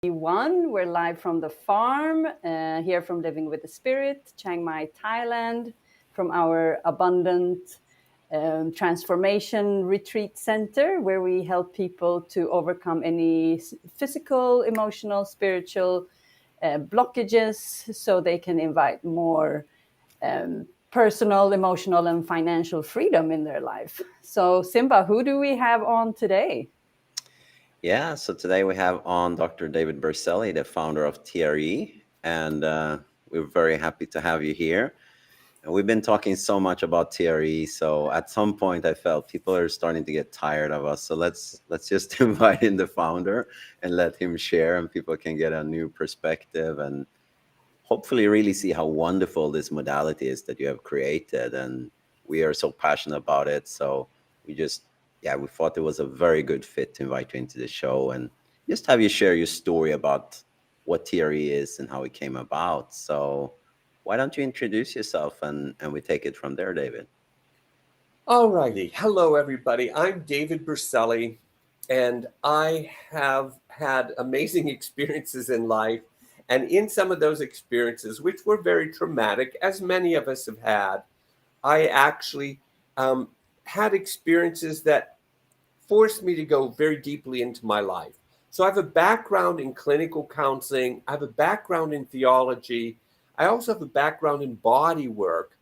One. We're live from the farm, here from Living with the Spirit, Chiang Mai, Thailand, from our abundant transformation retreat center, where we help people to overcome any physical, emotional, spiritual blockages so they can invite more personal, emotional, and financial freedom in their life. So, Simba, who do we have on today? Yeah, so today we have on Dr. David Berceli, the founder of TRE, and we're very happy to have you here. And we've been talking so much about TRE, so at some point I felt people are starting to get tired of us. So let's just invite in the founder and let him share, and people can get a new perspective and hopefully really see how wonderful this modality is that you have created. And we are so passionate about it. So we just, yeah, we thought it was a very good fit to invite you into the show and just have you share your story about what TRE is and how it came about. So why don't you introduce yourself and we take it from there, David? All righty. Hello, everybody. I'm David Berceli, and I have had amazing experiences in life. And in some of those experiences, which were very traumatic, as many of us have had, I actually had experiences that forced me to go very deeply into my life. So I have a background in clinical counseling, I have a background in theology, I also have a background in body work.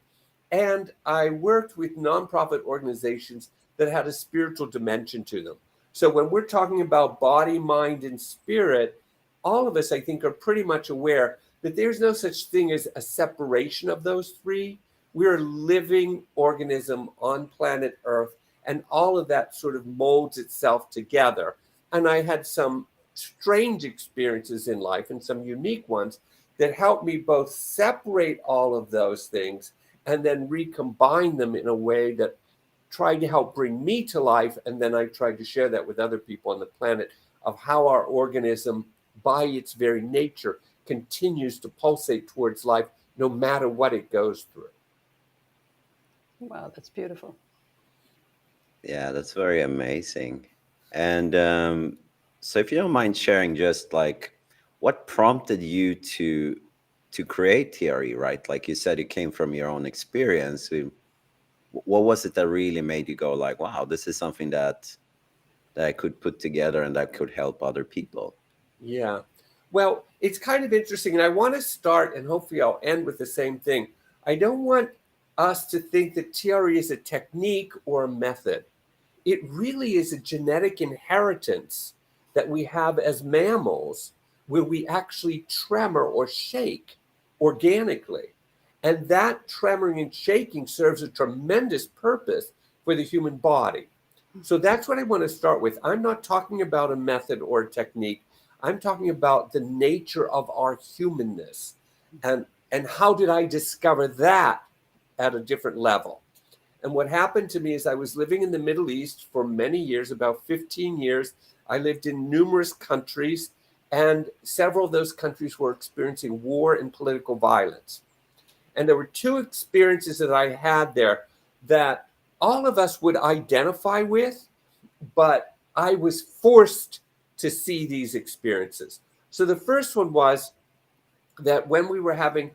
And I worked with nonprofit organizations that had a spiritual dimension to them. So when we're talking about body, mind, and spirit, all of us, I think, are pretty much aware that there's no such thing as a separation of those three. We're a living organism on planet Earth, and all of that sort of molds itself together. And I had some strange experiences in life and some unique ones that helped me both separate all of those things and then recombine them in a way that tried to help bring me to life. And then I tried to share that with other people on the planet of how our organism, by its very nature, continues to pulsate towards life no matter what it goes through. Wow, that's beautiful. Yeah, that's very amazing. And so if you don't mind sharing just like what prompted you to create TRE, right? Like you said, it came from your own experience. What was it that really made you go like, wow, this is something that I could put together and that could help other people? Yeah. Well, it's kind of interesting. And I want to start, and hopefully I'll end with the same thing. I don't want us to think that TRE is a technique or a method. It really is a genetic inheritance that we have as mammals where we actually tremor or shake organically. And that tremoring and shaking serves a tremendous purpose for the human body. So that's what I want to start with. I'm not talking about a method or a technique. I'm talking about the nature of our humanness. And how did I discover that at a different level? And what happened to me is I was living in the Middle East for many years, about 15 years. I lived in numerous countries, and several of those countries were experiencing war and political violence. And there were two experiences that I had there that all of us would identify with, but I was forced to see these experiences. So the first one was that when we were having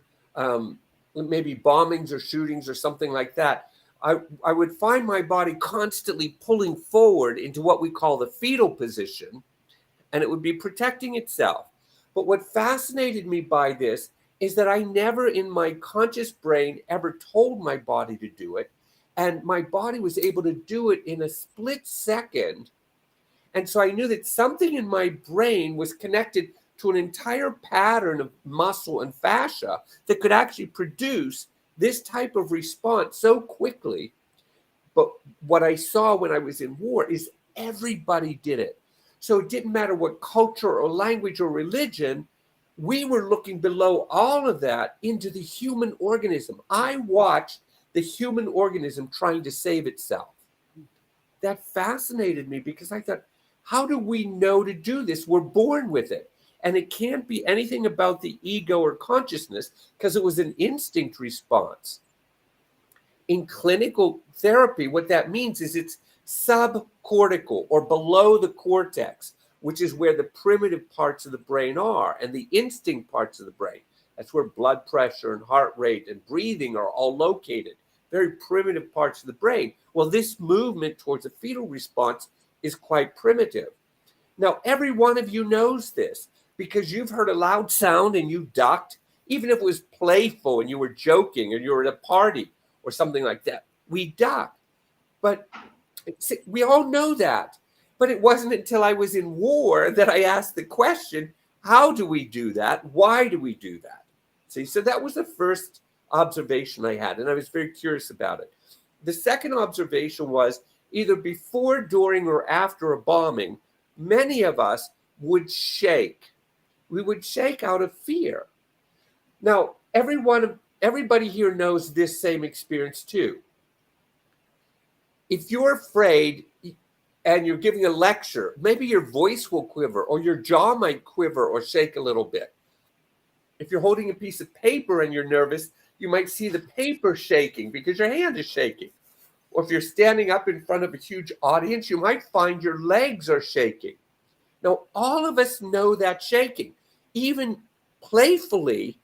maybe bombings or shootings or something like that, I would find my body constantly pulling forward into what we call the fetal position, and it would be protecting itself. But what fascinated me by this is that I never in my conscious brain ever told my body to do it. And my body was able to do it in a split second. And so I knew that something in my brain was connected to an entire pattern of muscle and fascia that could actually produce this type of response so quickly. But what I saw when I was in war is everybody did it. So it didn't matter what culture or language or religion, we were looking below all of that into the human organism. I watched the human organism trying to save itself. That fascinated me because I thought, how do we know to do this? We're born with it. And it can't be anything about the ego or consciousness because it was an instinct response. In clinical therapy, what that means is it's subcortical or below the cortex, which is where the primitive parts of the brain are, and the instinct parts of the brain. That's where blood pressure and heart rate and breathing are all located. Very primitive parts of the brain. Well, this movement towards a fetal response is quite primitive. Now, every one of you knows this because you've heard a loud sound and you ducked, even if it was playful and you were joking or you were at a party or something like that. We duck. But we all know that. But it wasn't until I was in war that I asked the question, how do we do that? Why do we do that? See, so that was the first observation I had, and I was very curious about it. The second observation was either before, during, or after a bombing, many of us would shake. We would shake out of fear. Now, everybody here knows this same experience too. If you're afraid and you're giving a lecture, maybe your voice will quiver or your jaw might quiver or shake a little bit. If you're holding a piece of paper and you're nervous, you might see the paper shaking because your hand is shaking. Or if you're standing up in front of a huge audience, you might find your legs are shaking. Now, all of us know that shaking. Even playfully,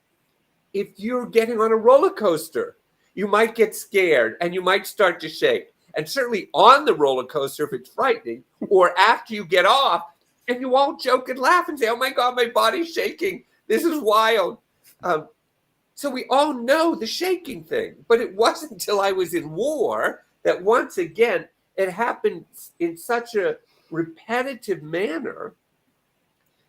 if you're getting on a roller coaster, you might get scared and you might start to shake. And certainly on the roller coaster, if it's frightening, or after you get off, and you all joke and laugh and say, oh my God, my body's shaking. This is wild. So we all know the shaking thing, but it wasn't until I was in war that once again, it happened in such a repetitive manner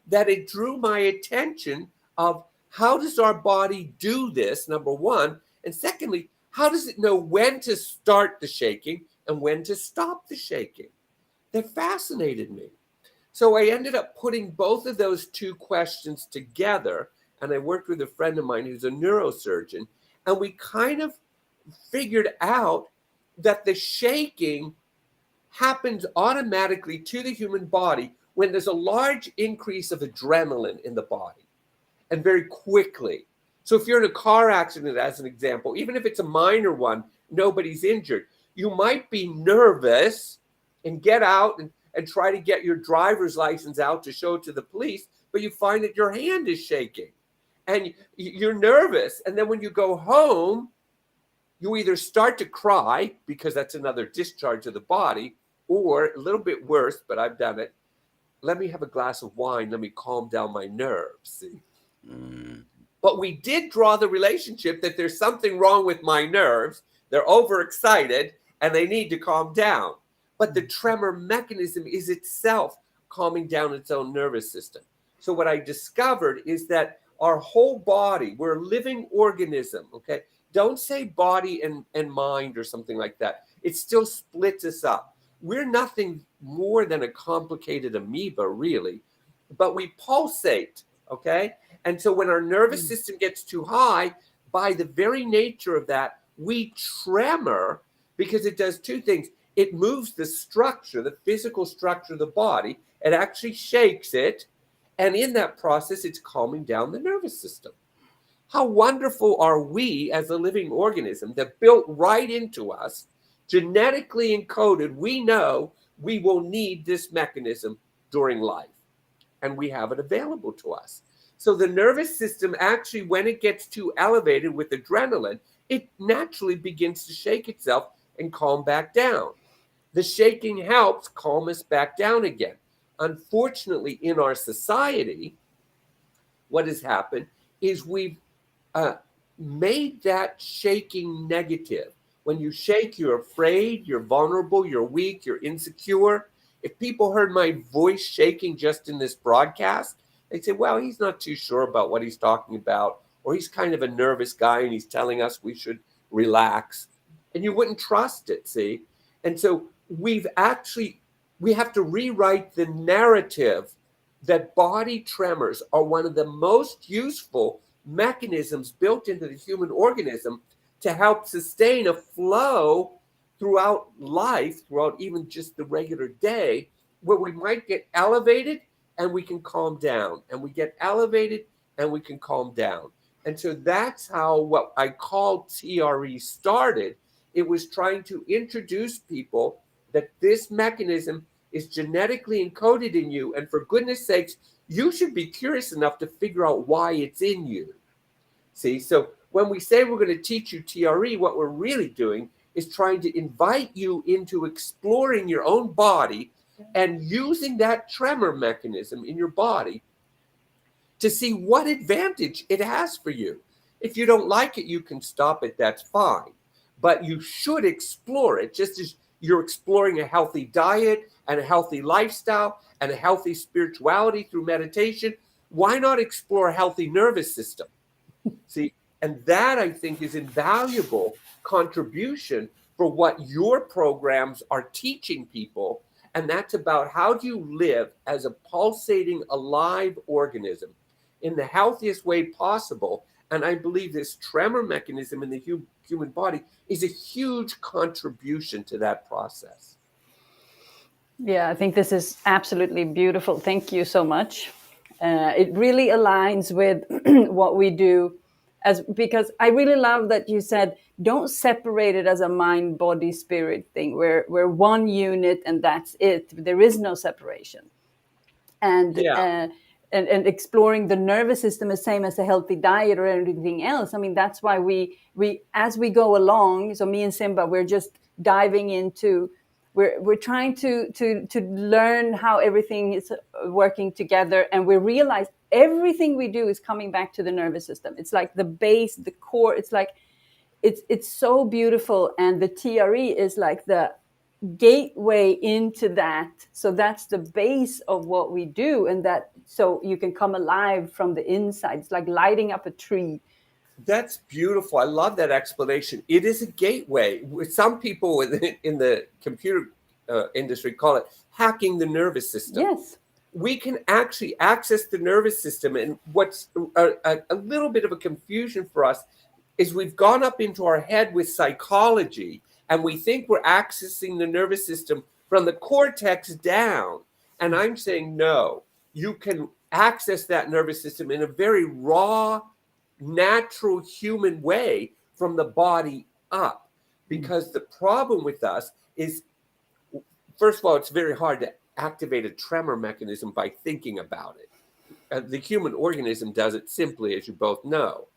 that it drew my attention of how does our body do this, number one, and secondly, how does it know when to start the shaking and when to stop the shaking? That fascinated me. So I ended up putting both of those two questions together, and I worked with a friend of mine who's a neurosurgeon, and we kind of figured out that the shaking happens automatically to the human body when there's a large increase of adrenaline in the body, and very quickly. So if you're in a car accident, as an example, even if it's a minor one, nobody's injured, you might be nervous and get out and try to get your driver's license out to show it to the police, but you find that your hand is shaking and you're nervous. And then when you go home, you either start to cry because that's another discharge of the body, or a little bit worse, but I've done it. Let me have a glass of wine. Let me calm down my nerves. See? But we did draw the relationship that there's something wrong with my nerves. They're overexcited and they need to calm down. But the tremor mechanism is itself calming down its own nervous system. So what I discovered is that our whole body, we're a living organism, okay? Don't say body and mind or something like that. It still splits us up. We're nothing more than a complicated amoeba, really, but we pulsate, okay? And so when our nervous system gets too high, by the very nature of that, we tremor because it does two things. It moves the structure, the physical structure of the body. It actually shakes it. And in that process, it's calming down the nervous system. How wonderful are we as a living organism that built right into us, genetically encoded, we know we will need this mechanism during life. And we have it available to us. So the nervous system actually, when it gets too elevated with adrenaline, it naturally begins to shake itself and calm back down. The shaking helps calm us back down again. Unfortunately, in our society, what has happened is we've made that shaking negative. When you shake, you're afraid, you're vulnerable, you're weak, you're insecure. If people heard my voice shaking just in this broadcast, they'd say, well, he's not too sure about what he's talking about, or he's kind of a nervous guy and he's telling us we should relax. And you wouldn't trust it, see? And so we have to rewrite the narrative that body tremors are one of the most useful mechanisms built into the human organism to help sustain a flow throughout life, throughout even just the regular day, where we might get elevated and we can calm down, and we get elevated and we can calm down. And so that's how what I call TRE started. It was trying to introduce people that this mechanism is genetically encoded in you. And for goodness sakes, you should be curious enough to figure out why it's in you. See, so when we say we're going to teach you TRE, what we're really doing is trying to invite you into exploring your own body and using that tremor mechanism in your body to see what advantage it has for you. If you don't like it, you can stop it. That's fine. But you should explore it, just as you're exploring a healthy diet and a healthy lifestyle and a healthy spirituality through meditation. Why not explore a healthy nervous system? See, and that I think is invaluable contribution for what your programs are teaching people. And that's about how do you live as a pulsating, alive organism in the healthiest way possible. And I believe this tremor mechanism in the human body is a huge contribution to that process. Yeah, I think this is absolutely beautiful. Thank you so much. It really aligns with what we do, because I really love that you said don't separate it as a mind, body, spirit thing. We're one unit and that's it. There is no separation. And and exploring the nervous system is same as a healthy diet or anything else. I mean, that's why we as we go along. So me and Simba, we're just diving into. We're trying to learn how everything is working together, and we realize everything we do is coming back to the nervous system. It's like the base, the core. It's like it's so beautiful, and the TRE is like the gateway into that. So that's the base of what we do, and that so you can come alive from the inside. It's like lighting up a tree. That's beautiful. I love that explanation. It is a gateway. Some people in the computer industry call it hacking the nervous system. Yes. We can actually access the nervous system. And what's a little bit of a confusion for us is we've gone up into our head with psychology, and we think we're accessing the nervous system from the cortex down. And I'm saying, no, you can access that nervous system in a very raw, natural human way from the body up. Because the problem with us is, first of all, it's very hard to activate a tremor mechanism by thinking about it. The human organism does it simply, as you both know.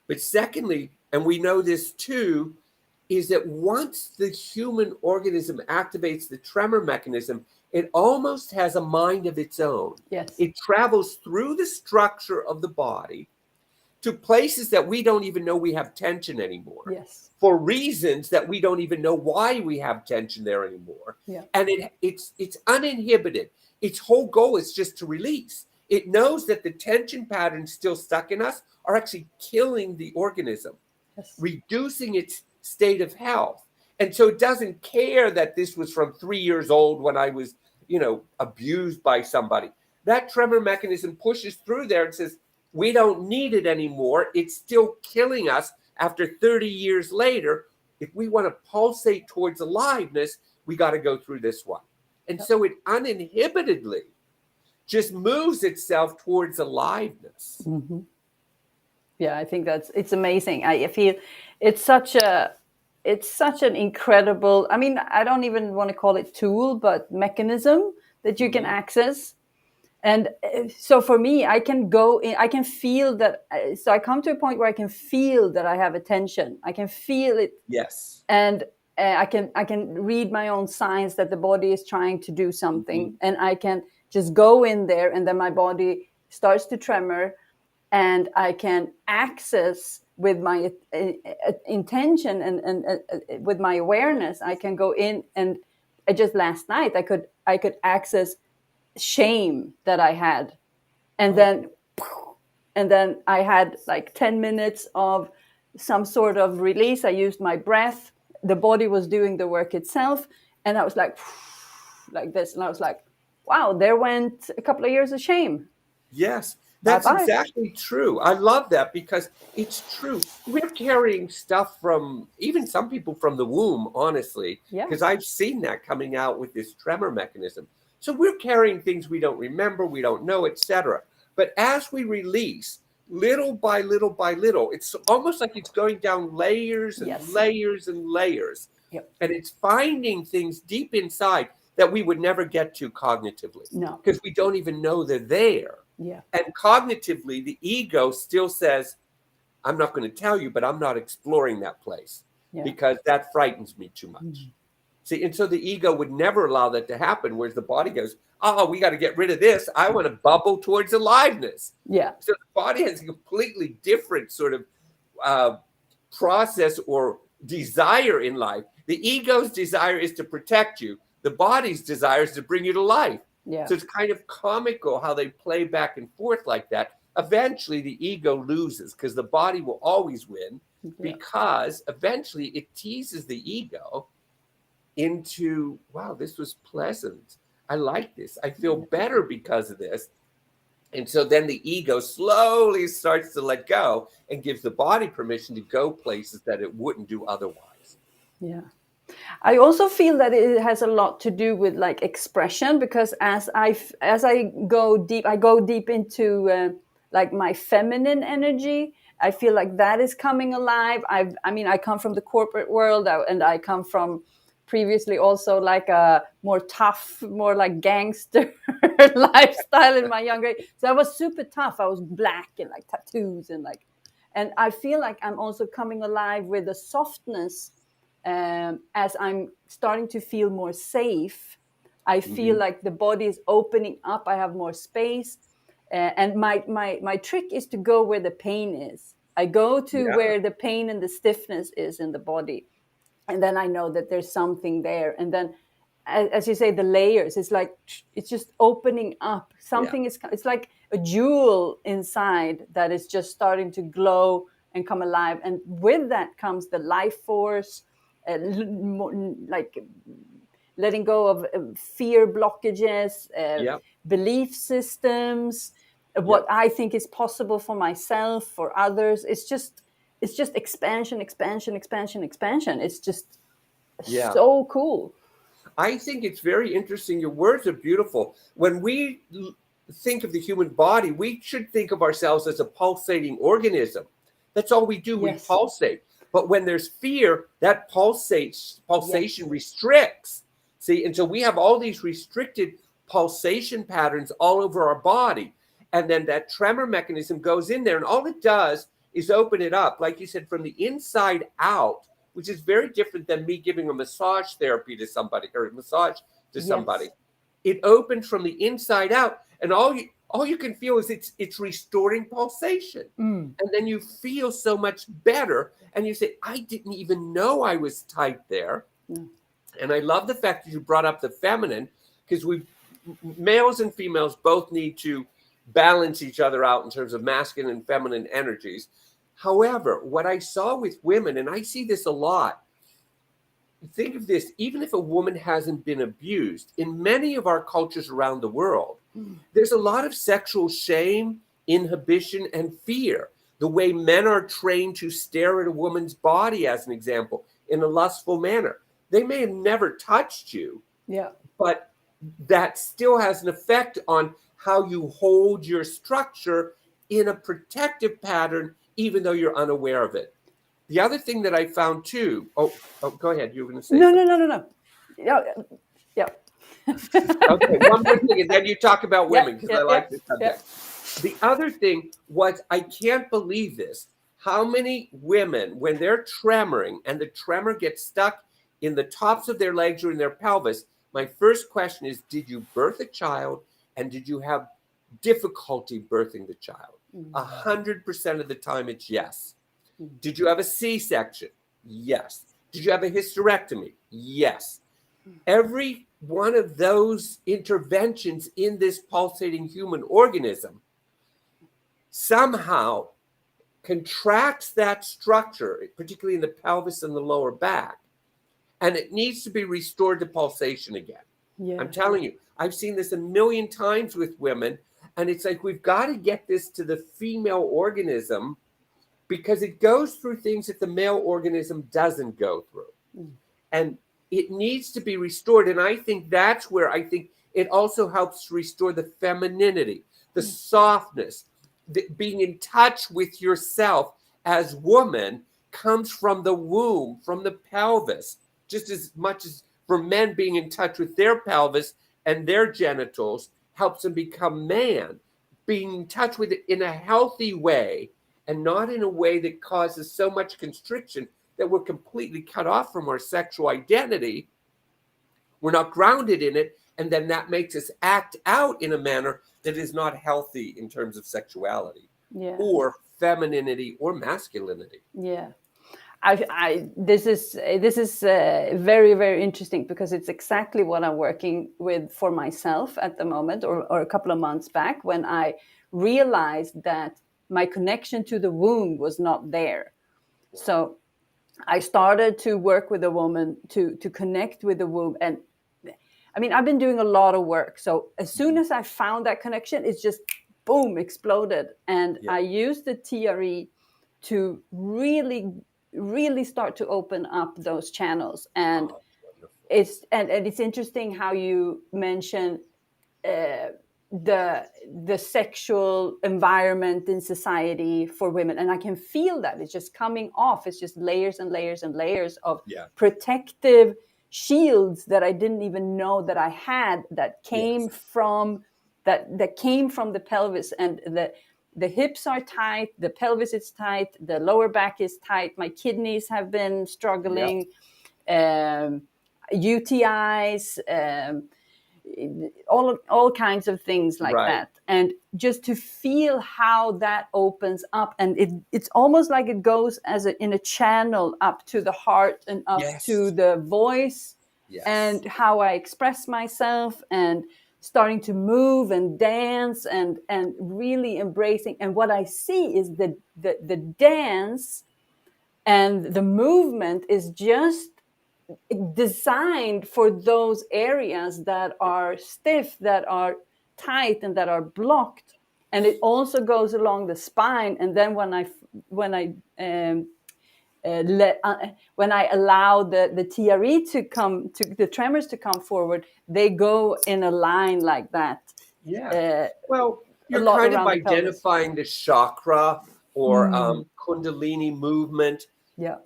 But secondly, and we know this too, is that once the human organism activates the tremor mechanism, it almost has a mind of its own. Yes. It travels through the structure of the body to places that we don't even know we have tension anymore. Yes. For reasons that we don't even know why we have tension there anymore. Yeah. And it's uninhibited. Its whole goal is just to release. It knows that the tension patterns still stuck in us are actually killing the organism, Yes. reducing its state of health. And so it doesn't care that this was from 3 years old when I was, abused by somebody. That tremor mechanism pushes through there and says, we don't need it anymore. It's still killing us after 30 years later. If we want to pulsate towards aliveness, we got to go through this one. And so it uninhibitedly just moves itself towards aliveness. Mm-hmm. Yeah, I think it's amazing. I feel it's such an incredible, I mean, I don't even want to call it tool, but mechanism that you can access. And so for me, I can go in, I can feel that. So I come to a point where I can feel that I have attention. I can feel it. Yes. And I can read my own signs that the body is trying to do something. And I can just go in there, and then my body starts to tremor, and I can access with my intention and with my awareness. I can go in, and just last night I could access shame that I had, and then I had like 10 minutes of some sort of release. I used my breath. The body was doing the work itself, and I was like this, and I was like, wow, there went a couple of years of shame. Yes, that's Bye-bye. exactly true. I love that because it's true. We're carrying stuff from even some people from the womb, honestly, because I've seen that coming out with this tremor mechanism. So we're carrying things we don't remember, we don't know, etc. But as we release, little by little by little, it's almost like it's going down layers and layers and layers. Yep. And it's finding things deep inside that we would never get to cognitively. No. Because we don't even know they're there. Yeah. And cognitively, the ego still says, I'm not going to tell you, but I'm not exploring that place because that frightens me too much. Mm-hmm. See, and so the ego would never allow that to happen, whereas the body goes, oh, we got to get rid of this. I want to bubble towards aliveness. Yeah. So the body has a completely different sort of process or desire in life. The ego's desire is to protect you. The body's desire is to bring you to life. Yeah. So it's kind of comical how they play back and forth like that. Eventually, the ego loses because the body will always win because eventually it teases the ego into, wow, this was pleasant. I like this. I feel better because of this. And so then the ego slowly starts to let go and gives the body permission to go places that it wouldn't do otherwise. Yeah. I also feel that it has a lot to do with like expression, because as I go deep into like my feminine energy. I feel like that is coming alive. I come from the corporate world, and I come from previously also like a more tough, more like gangster lifestyle in my younger age. So I was super tough. I was black and like tattoos and I feel like I'm also coming alive with the softness as I'm starting to feel more safe. I feel like the body is opening up. I have more space. And my trick is to go where the pain is. I go to where the pain and the stiffness is in the body. And then I know that there's something there. And then, as you say, the layers, it's just opening up. Something it's like a jewel inside that is just starting to glow and come alive. And with that comes the life force, like letting go of fear blockages, belief systems, what I think is possible for myself, for others. It's just expansion. It's just so cool. I think it's very interesting. Your words are beautiful. When we think of the human body, we should think of ourselves as a pulsating organism. That's all we do. We pulsate. But when there's fear, that pulsation restricts. See, and so we have all these restricted pulsation patterns all over our body. And then that tremor mechanism goes in there, and all it does is open it up, like you said, from the inside out, which is very different than me giving a massage therapy to somebody or a massage to somebody. It opens from the inside out, and all you can feel is it's restoring pulsation. And then you feel so much better, and you say, I didn't even know I was tight there. And I love the fact that you brought up the feminine, because males and females both need to balance each other out in terms of masculine and feminine energies. However, what I saw with women, and I see this a lot, think of this, even if a woman hasn't been abused, in many of our cultures around the world, there's a lot of sexual shame, inhibition, and fear. The way men are trained to stare at a woman's body, as an example, in a lustful manner. They may have never touched you, but that still has an effect on how you hold your structure in a protective pattern, even though you're unaware of it. The other thing that I found too, go ahead. You were going to say No. Yeah. Okay, one more thing, and then you talk about women, because I like this subject. The other thing was, I can't believe this, how many women, when they're tremoring and the tremor gets stuck in the tops of their legs or in their pelvis, my first question is, did you birth a child, and did you have difficulty birthing the child? 100% of the time it's yes. Did you have a C-section? Yes. Did you have a hysterectomy? Yes. Every one of those interventions in this pulsating human organism somehow contracts that structure, particularly in the pelvis and the lower back, and it needs to be restored to pulsation again. I'm telling you, I've seen this a million times with women, and it's like, we've got to get this to the female organism, because it goes through things that the male organism doesn't go through. And it needs to be restored. And I think that's where I think it also helps restore the femininity, the softness, being in touch with yourself as woman comes from the womb, from the pelvis, just as much as For men, being in touch with their pelvis and their genitals helps them become man. Being in touch with it in a healthy way and not in a way that causes so much constriction that we're completely cut off from our sexual identity. We're not grounded in it, and then that makes us act out in a manner that is not healthy in terms of sexuality or femininity or masculinity. Yeah. This is very, very interesting, because it's exactly what I'm working with for myself at the moment, or a couple of months back, when I realized that my connection to the womb was not there. So I started to work with a woman to connect with the womb. And I mean, I've been doing a lot of work. So as soon as I found that connection, it's just boom, exploded. And I used the TRE to really start to open up those channels. And it's interesting how you mentioned the sexual environment in society for women, and I can feel that it's just coming off. It's just layers and layers and layers of protective shields that I didn't even know that I had, that came from that came from the pelvis. And the hips are tight, the pelvis is tight, the lower back is tight, my kidneys have been struggling, UTIs, all kinds of things like that. And just to feel how that opens up, and it's almost like it goes in a channel up to the heart and up to the voice, and how I express myself, and starting to move and dance, and really embracing. And what I see is the dance and the movement is just designed for those areas that are stiff, that are tight, and that are blocked. And it also goes along the spine. And then when I allow the TRE to come, to the tremors to come forward, they go in a line like that. Well, you're kind of identifying the chakra or Kundalini movement. I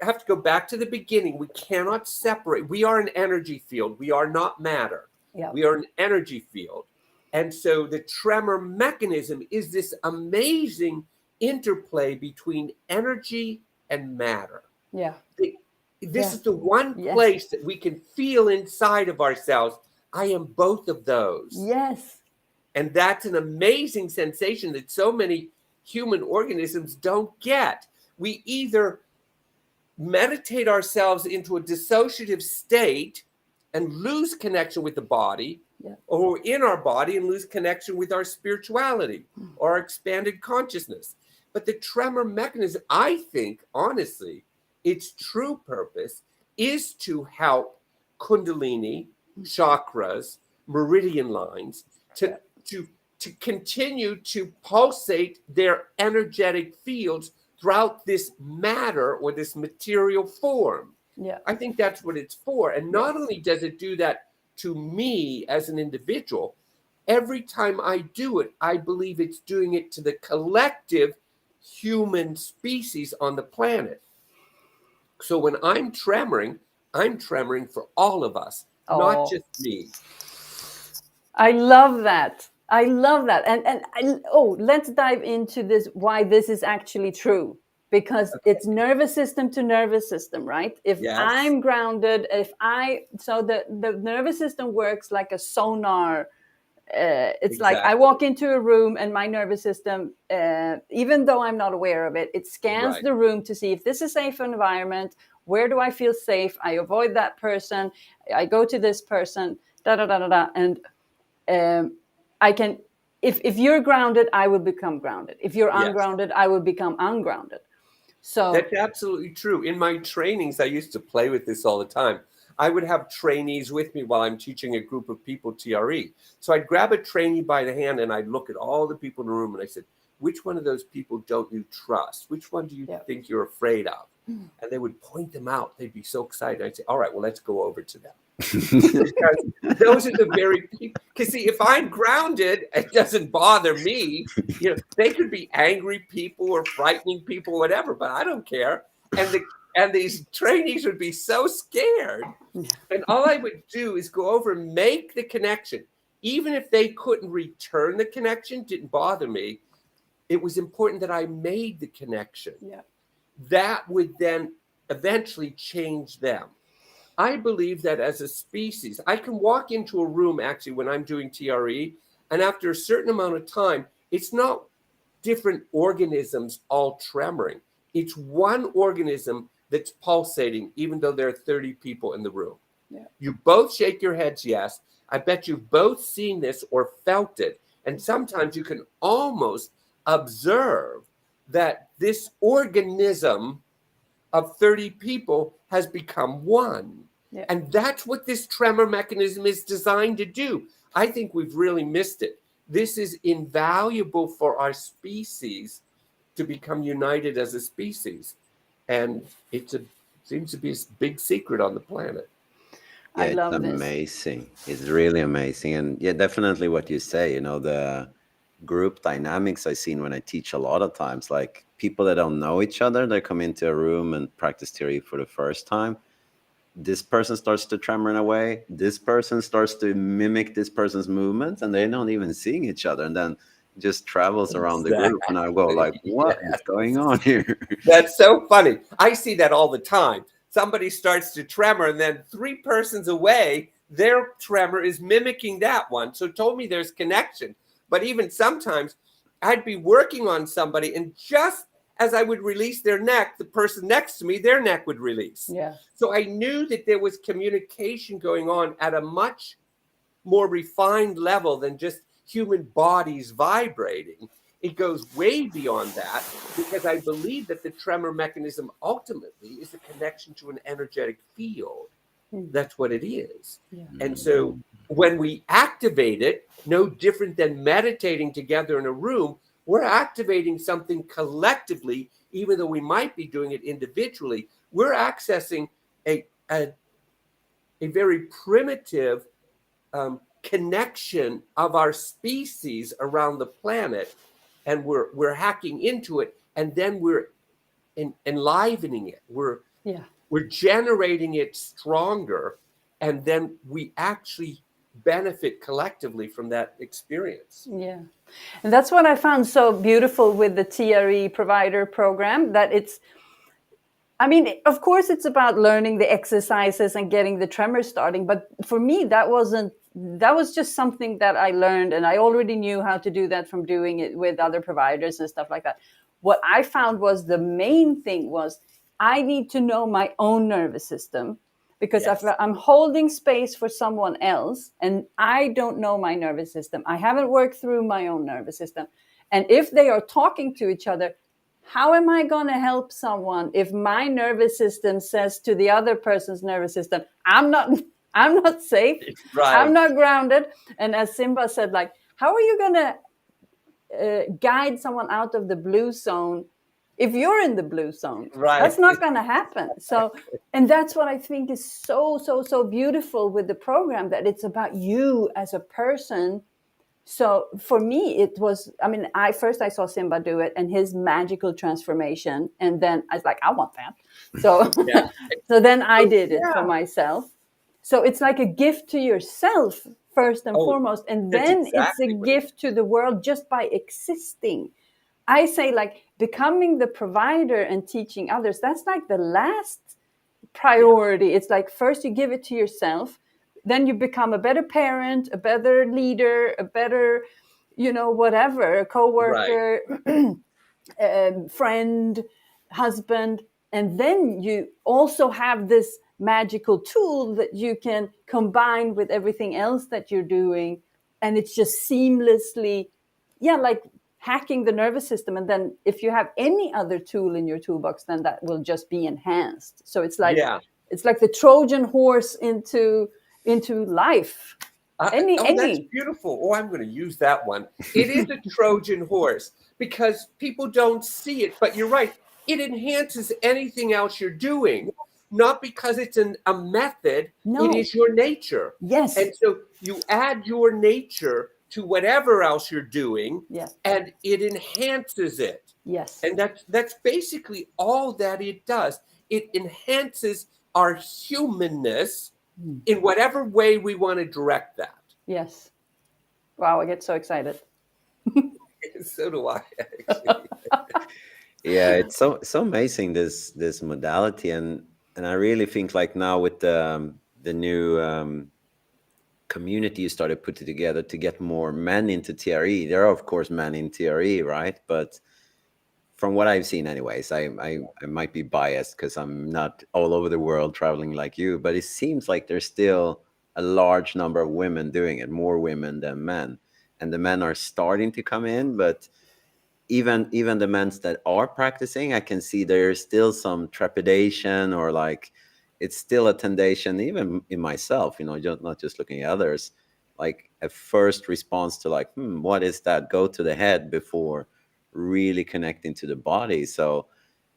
have to go back to the beginning. We cannot separate. We are an energy field. We are not matter. We are an energy field. And so the tremor mechanism is this amazing interplay between energy and matter. This is the one place that we can feel inside of ourselves. I am both of those. And that's an amazing sensation that so many human organisms don't get. We either meditate ourselves into a dissociative state and lose connection with the body, or we're in our body and lose connection with our spirituality or our expanded consciousness. But the tremor mechanism, I think, honestly, its true purpose is to help Kundalini, chakras, meridian lines to continue to pulsate their energetic fields throughout this matter or this material form. I think that's what it's for. And not only does it do that to me as an individual, every time I do it, I believe it's doing it to the collective human species on the planet. So when I'm tremoring for all of us, not just me. I love that. Let's dive into this, why this is actually true. Because it's nervous system to nervous system, right? If I'm grounded, so the nervous system works like a sonar. It's like I walk into a room and my nervous system, even though I'm not aware of it, it scans the room to see if this is a safe environment. Where do I feel safe? I avoid that person. I go to this person, and I can, if you're grounded, I will become grounded. If you're ungrounded, I will become ungrounded. So that's absolutely true. In my trainings, I used to play with this all the time. I would have trainees with me while I'm teaching a group of people TRE. So I'd grab a trainee by the hand and I'd look at all the people in the room and I said, which one of those people don't you trust? Which one do you think you're afraid of? And they would point them out. They'd be so excited. I'd say, all right, well, let's go over to them. Because those are the very people. Because see, if I'm grounded, it doesn't bother me. They could be angry people or frightening people, whatever, but I don't care. And And these trainees would be so scared. And all I would do is go over and make the connection. Even if they couldn't return the connection, didn't bother me. It was important that I made the connection. Yeah. That would then eventually change them. I believe that as a species, I can walk into a room actually when I'm doing TRE, and after a certain amount of time, it's not different organisms all tremoring. It's one organism that's pulsating, even though there are 30 people in the room. Yeah. You both shake your heads, yes. I bet you've both seen this or felt it. And sometimes you can almost observe that this organism of 30 people has become one. Yeah. And that's what this tremor mechanism is designed to do. I think we've really missed it. This is invaluable for our species to become united as a species. And seems to be a big secret on the planet. Yeah, I it's love this. amazing. It's really amazing. And yeah, definitely what you say, the group dynamics I've seen when I teach a lot of times, like people that don't know each other, they come into a room and practice theory for the first time. This person starts to tremor in a way. This person starts to mimic this person's movements, and they're not even seeing each other. And then just travels around the group, and I go like, "What is going on here?" That's so funny. I see that all the time. Somebody starts to tremor, and then 3 persons away, their tremor is mimicking that one. So it told me there's connection. But even sometimes I'd be working on somebody, and just as I would release their neck, the person next to me, their neck would release. Yeah. So I knew that there was communication going on at a much more refined level than just human bodies vibrating. It goes way beyond that, because I believe that the tremor mechanism ultimately is a connection to an energetic field. That's what it is. Yeah. And so when we activate it, no different than meditating together in a room, we're activating something collectively, even though we might be doing it individually. We're accessing a very primitive connection of our species around the planet, and we're hacking into it, and then we're enlivening it. We're generating it stronger, and then we actually benefit collectively from that experience. Yeah. And that's what I found so beautiful with the TRE provider program, that of course it's about learning the exercises and getting the tremor starting. But for me, that was just something that I learned, and I already knew how to do that from doing it with other providers and stuff like that. What I found was the main thing was I need to know my own nervous system, because if I'm holding space for someone else and I don't know my nervous system, I haven't worked through my own nervous system. And if they are talking to each other, how am I going to help someone if my nervous system says to the other person's nervous system, I'm not safe, Right. I'm not grounded? And as Simba said, like, how are you going to guide someone out of the blue zone if you're in the blue zone? Right. That's not going to happen. So, and that's what I think is so beautiful with the program, that it's about you as a person. So for me, it was, I saw Simba do it and his magical transformation. And then I was like, I want that. So, so then I did it for myself. So it's like a gift to yourself first and foremost. And then it's a gift to the world just by existing. I say, like, becoming the provider and teaching others, that's like the last priority. It's like, first you give it to yourself, then you become a better parent, a better leader, a better, whatever, a co-worker, friend, husband. And then you also have this magical tool that you can combine with everything else that you're doing. And it's just seamlessly, like hacking the nervous system. And then if you have any other tool in your toolbox, then that will just be enhanced. So it's like, it's like the Trojan horse into life. That's beautiful. Oh, I'm going to use that one. It is a Trojan horse, because people don't see it, but you're right. It enhances anything else you're doing, not because it's a method. No. It is your nature. Yes. And so you add your nature to whatever else you're doing, and it enhances it. Yes. And that's basically all that it does. it enhances our humanness in whatever way we want to direct that. Yes. Wow, I get so excited. So do I, actually. Yeah, it's so amazing, this modality, and I really think like now with the new community you started putting together to get more men into TRE. There are of course men in TRE, right? But from what I've seen, anyways, I might be biased because I'm not all over the world traveling like you, but it seems like there's still a large number of women doing it, more women than men, and the men are starting to come in, but even the men that are practicing, I can see there's still some trepidation, or like it's still a temptation, even in myself, not just looking at others, like a first response to like, what is that? Go to the head before really connecting to the body. So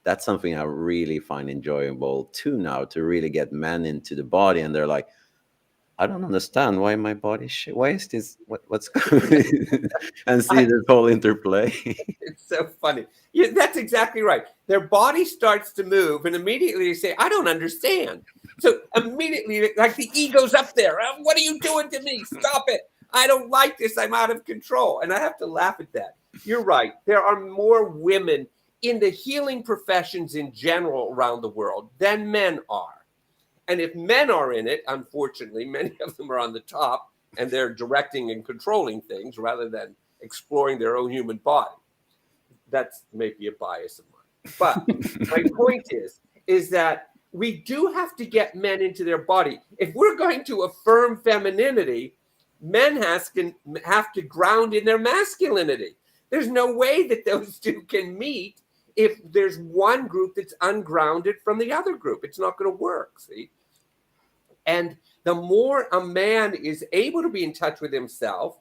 that's something I really find enjoyable too now, to really get men into the body, and they're like, I don't understand why my body why is this, what's going and see I, this whole interplay. it's so funny. Yeah, that's exactly right. Their body starts to move, and immediately they say, I don't understand. So immediately, like the ego's up there. What are you doing to me? Stop it. I don't like this. I'm out of control. And I have to laugh at that. You're right. There are more women in the healing professions in general around the world than men are. And if men are in it, unfortunately, many of them are on the top, and they're directing and controlling things rather than exploring their own human body. That's maybe a bias of mine. But my point is that we do have to get men into their body. If we're going to affirm femininity, men have to ground in their masculinity. There's no way that those two can meet if there's one group that's ungrounded from the other group. It's not going to work, see? And the more a man is able to be in touch with himself,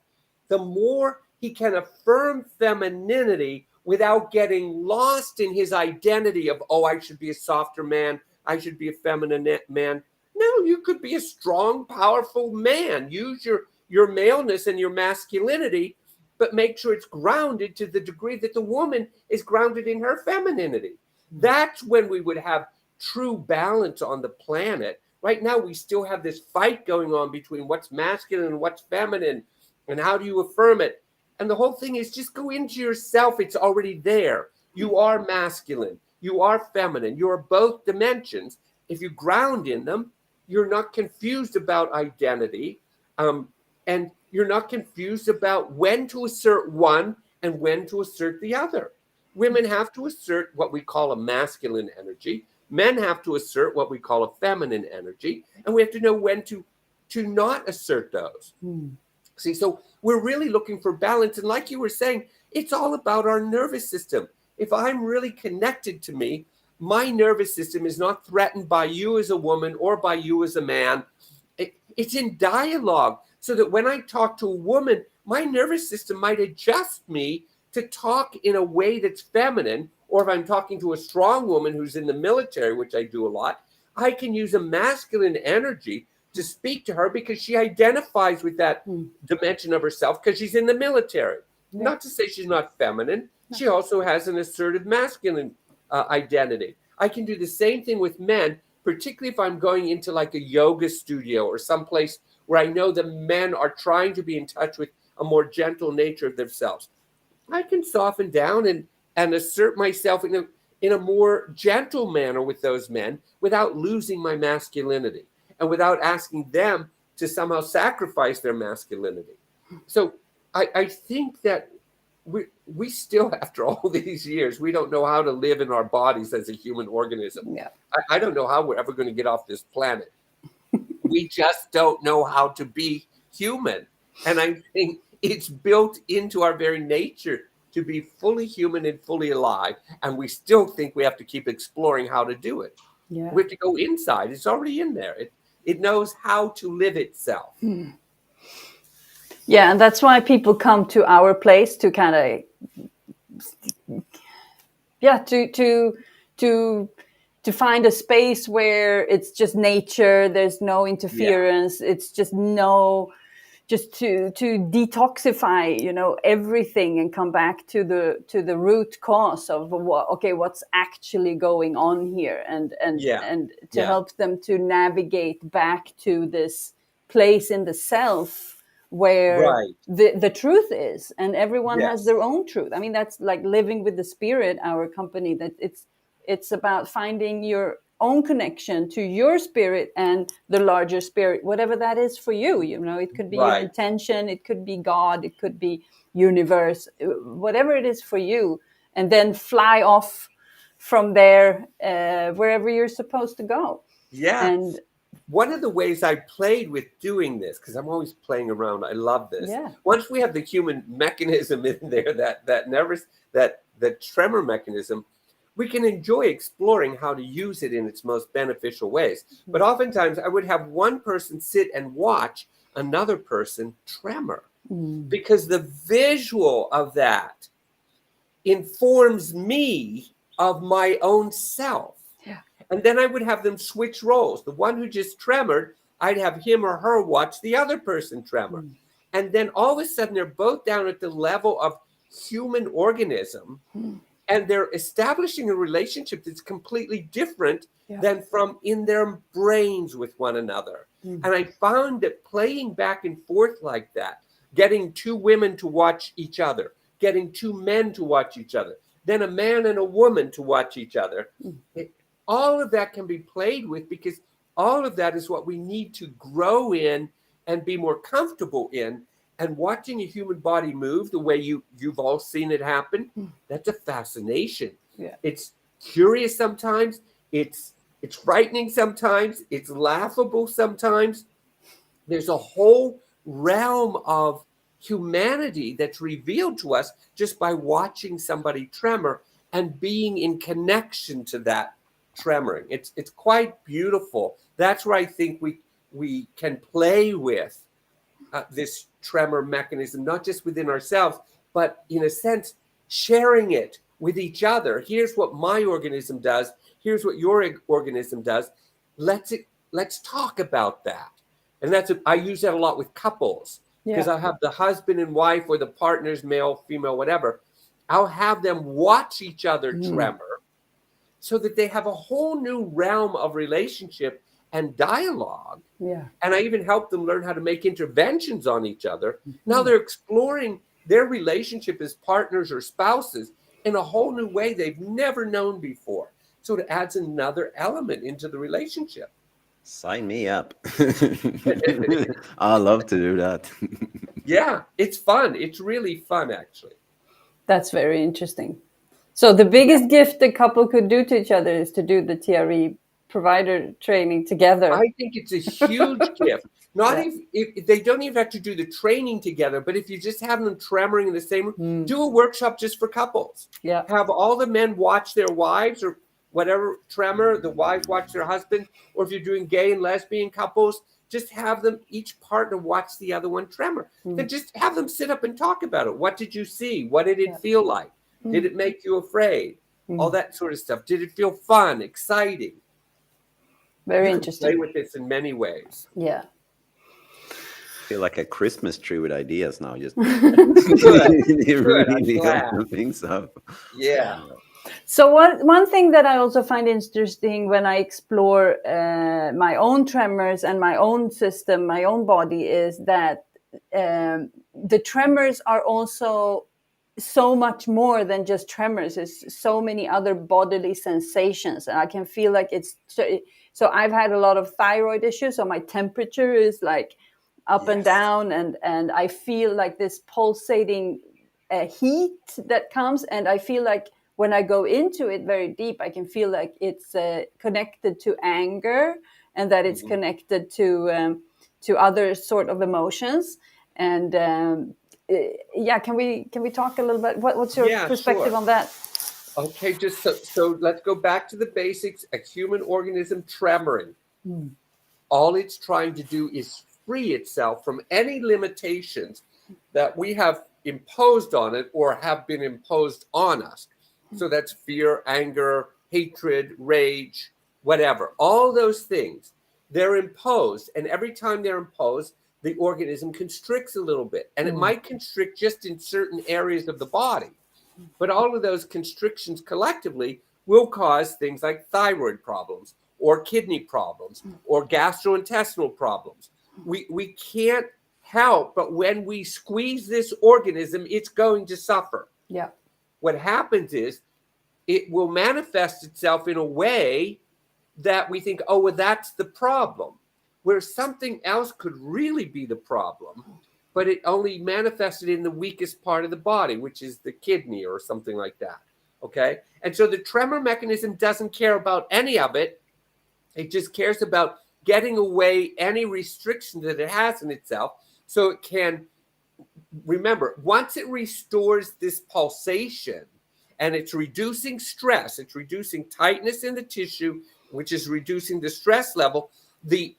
the more he can affirm femininity without getting lost in his identity of, oh, I should be a softer man, I should be a feminine man. No, you could be a strong, powerful man. Use your maleness and your masculinity, but make sure it's grounded to the degree that the woman is grounded in her femininity. That's when we would have true balance on the planet. Right now, we still have this fight going on between what's masculine and what's feminine, and how do you affirm it? And the whole thing is just go into yourself. It's already there. You are masculine. You are feminine. You are both dimensions. If you ground in them, you're not confused about identity. And you're not confused about when to assert one and when to assert the other. Women have to assert what we call a masculine energy. Men have to assert what we call a feminine energy. And we have to know when to not assert those. See, so we're really looking for balance. And like you were saying, it's all about our nervous system. If I'm really connected to me, my nervous system is not threatened by you as a woman or by you as a man. It's in dialogue, so that when I talk to a woman, my nervous system might adjust me to talk in a way that's feminine. Or if I'm talking to a strong woman who's in the military, which I do a lot, I can use a masculine energy to speak to her because she identifies with that dimension of herself because she's in the military. Yeah. Not to say she's not feminine. No. She also has an assertive masculine identity. I can do the same thing with men, particularly if I'm going into like a yoga studio or someplace where I know the men are trying to be in touch with a more gentle nature of themselves. I can soften down and assert myself in a more gentle manner with those men without losing my masculinity and without asking them to somehow sacrifice their masculinity. So I think that we still, after all these years, we don't know how to live in our bodies as a human organism. Yeah. I don't know how we're ever going to get off this planet. We just don't know how to be human. And I think it's built into our very nature to be fully human and fully alive. And we still think we have to keep exploring how to do it. Yeah. We have to go inside. It's already in there. It knows how to live itself. Yeah, and that's why people come to our place to kind of, to find a space where it's just nature. There's no interference. Yeah. It's just just to detoxify, everything, and come back to the root cause of what's actually going on here, and to help them to navigate back to this place in the self where the truth is, and everyone has their own truth. I mean, that's like Living with the Spirit, our company, that it's about finding your own connection to your spirit and the larger spirit, whatever that is for you. It could be your intention, it could be God, it could be universe, whatever it is for you, and then fly off from there wherever you're supposed to go. And one of the ways I played with doing this, because I'm always playing around, I love this. Once we have the human mechanism in there, that tremor mechanism, we can enjoy exploring how to use it in its most beneficial ways. But oftentimes I would have one person sit and watch another person tremor, because the visual of that informs me of my own self. And then I would have them switch roles. The one who just tremored, I'd have him or her watch the other person tremor. And then all of a sudden, they're both down at the level of human organism, and they're establishing a relationship that's completely different than from in their brains with one another. And I found that playing back and forth like that, getting two women to watch each other, getting two men to watch each other, then a man and a woman to watch each other, all of that can be played with, because all of that is what we need to grow in and be more comfortable in. And watching a human body move the way you've all seen it happen, that's a fascination. It's curious sometimes, it's frightening sometimes, it's laughable sometimes. There's a whole realm of humanity that's revealed to us just by watching somebody tremor and being in connection to that tremoring. It's quite beautiful. That's where I think we can play with this tremor mechanism, not just within ourselves, but in a sense, sharing it with each other. Here's what my organism does. Here's what your organism does. Let's talk about that. And I use that a lot with couples, because I'll have the husband and wife, or the partners, male, female, whatever. I'll have them watch each other tremor, so that they have a whole new realm of relationship and dialogue. And I even help them learn how to make interventions on each other. Now they're exploring their relationship as partners or spouses in a whole new way they've never known before. So it adds another element into the relationship. Sign me up. I love to do that. Yeah, it's fun. It's really fun, actually. That's very interesting. So the biggest gift the couple could do to each other is to do the TRE provider training together. I think it's a huge gift. Not if they don't even have to do the training together, but if you just have them tremoring in the same room, do a workshop just for couples. Have all the men watch their wives, or whatever tremor, the wives watch their husband, or if you're doing gay and lesbian couples, just have them, each partner watch the other one tremor. Then just have them sit up and talk about it. What did you see? What did it feel like? Did it make you afraid? All that sort of stuff. Did it feel fun, exciting? Very interesting. Play with this in many ways. Yeah. I feel like a Christmas tree with ideas now. Just Good. really open things up. Yeah. So one thing that I also find interesting when I explore my own tremors and my own system, my own body, is that the tremors are also so much more than just tremors. There's so many other bodily sensations, and I can feel like it's so I've had a lot of thyroid issues, so my temperature is like up and down, and I feel like this pulsating heat that comes, and I feel like when I go into it very deep, I can feel like it's connected to anger, and that it's connected to other sort of emotions. And can we talk a little bit? What's your perspective on that? Okay, just so let's go back to the basics. A human organism tremoring. All it's trying to do is free itself from any limitations that we have imposed on it or have been imposed on us. So that's fear, anger, hatred, rage, whatever. All those things, they're imposed. And every time they're imposed, the organism constricts a little bit, and it might constrict just in certain areas of the body. But all of those constrictions collectively will cause things like thyroid problems or kidney problems or gastrointestinal problems. We can't help, but when we squeeze this organism, it's going to suffer. Yeah. What happens is it will manifest itself in a way that we think, oh, well, that's the problem, where something else could really be the problem, but it only manifested in the weakest part of the body, which is the kidney or something like that. Okay. And so the tremor mechanism doesn't care about any of it. It just cares about getting away any restriction that it has in itself. So it can, remember, once it restores this pulsation and it's reducing stress, it's reducing tightness in the tissue, which is reducing the stress level, the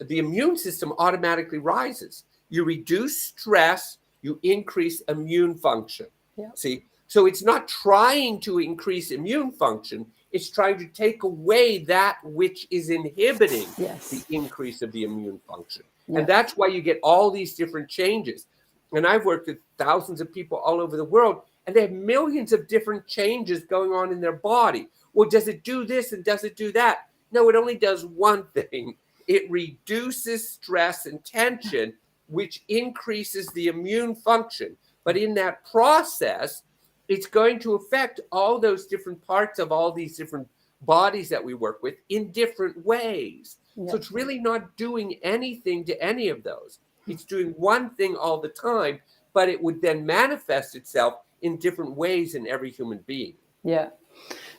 immune system automatically rises. You reduce stress, you increase immune function. Yeah. See, so it's not trying to increase immune function, it's trying to take away that which is inhibiting the increase of the immune function. Yeah. And that's why you get all these different changes. And I've worked with thousands of people all over the world, and they have millions of different changes going on in their body. Well, does it do this and does it do that? No, it only does one thing. It reduces stress and tension, which increases the immune function. But in that process, it's going to affect all those different parts of all these different bodies that we work with in different ways. So it's really not doing anything to any of those. It's doing one thing all the time, but it would then manifest itself in different ways in every human being. Yeah.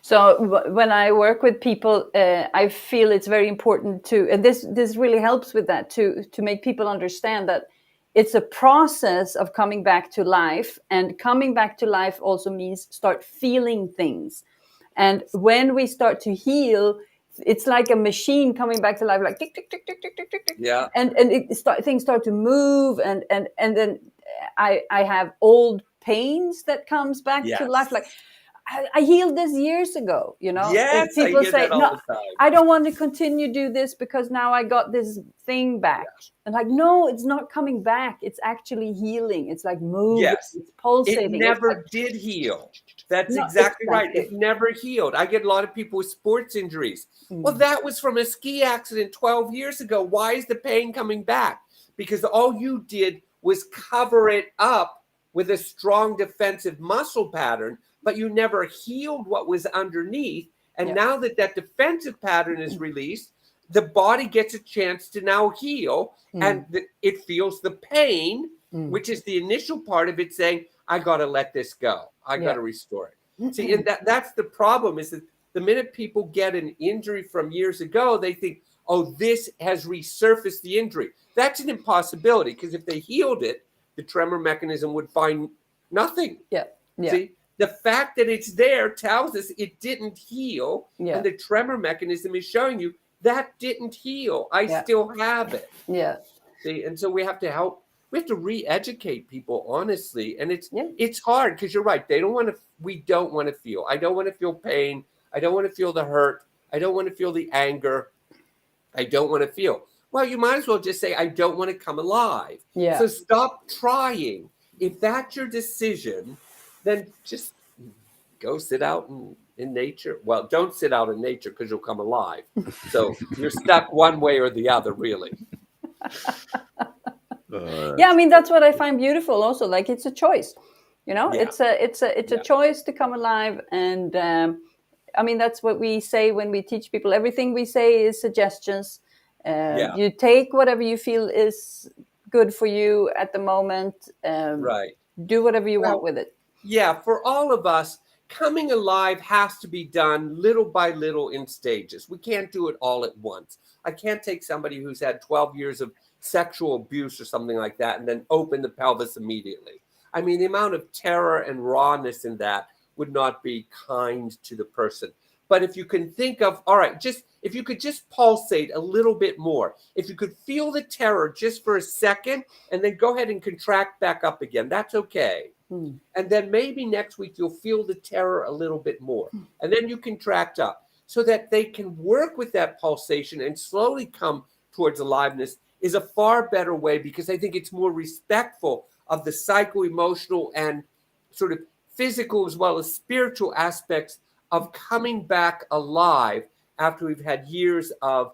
So when I work with people, I feel it's very important to, and this really helps with that, to make people understand that it's a process of coming back to life, and coming back to life also means start feeling things. And when we start to heal, it's like a machine coming back to life, like tick, tick, tick, tick, tick, tick, tick, tick. Yeah. And things start to move, and then I have old pains that comes back to life, like I healed this years ago, you know. Yes, people I hear say, that all no, the time. I don't want to continue do this because now I got this thing back. And like, no, it's not coming back. It's actually healing. It's like moving. Yes. It's pulsating. It never did heal. That's No, exactly right. exactly. It never healed. I get a lot of people with sports injuries. Well, that was from a ski accident 12 years ago. Why is the pain coming back? Because all you did was cover it up with a strong defensive muscle pattern, but you never healed what was underneath. And now that that defensive pattern is released, the body gets a chance to now heal, and it feels the pain, which is the initial part of it saying, I got to let this go. I got to restore it. See, and that's the problem, is that the minute people get an injury from years ago, they think, oh, this has resurfaced the injury. That's an impossibility, because if they healed it, the tremor mechanism would find nothing. See, the fact that it's there tells us it didn't heal, and the tremor mechanism is showing you that didn't heal. I still have it. See, and so we have to help. We have to re-educate people, honestly, and it's hard, because you're right. They don't want to. We don't want to feel. I don't want to feel pain. I don't want to feel the hurt. I don't want to feel the anger. I don't want to feel. Well, you might as well just say, I don't want to come alive. So stop trying. If that's your decision, then just go sit out in nature. Well, don't sit out in nature, because you'll come alive. So you're stuck one way or the other, really. I mean, that's what I find beautiful also. Like, it's a choice, you know. It's a choice to come alive. And I mean, that's what we say when we teach people. Everything we say is suggestions. You take whatever you feel is good for you at the moment. Do whatever you want with it. Yeah, for all of us, coming alive has to be done little by little in stages. We can't do it all at once. I can't take somebody who's had 12 years of sexual abuse or something like that and then open the pelvis immediately. I mean, the amount of terror and rawness in that would not be kind to the person. But if you can think of, all right, just if you could just pulsate a little bit more, if you could feel the terror just for a second and then go ahead and contract back up again, that's okay. And then maybe next week you'll feel the terror a little bit more. And then you contract up so that they can work with that pulsation and slowly come towards aliveness is a far better way, because I think it's more respectful of the psycho-emotional and sort of physical as well as spiritual aspects of coming back alive after we've had years of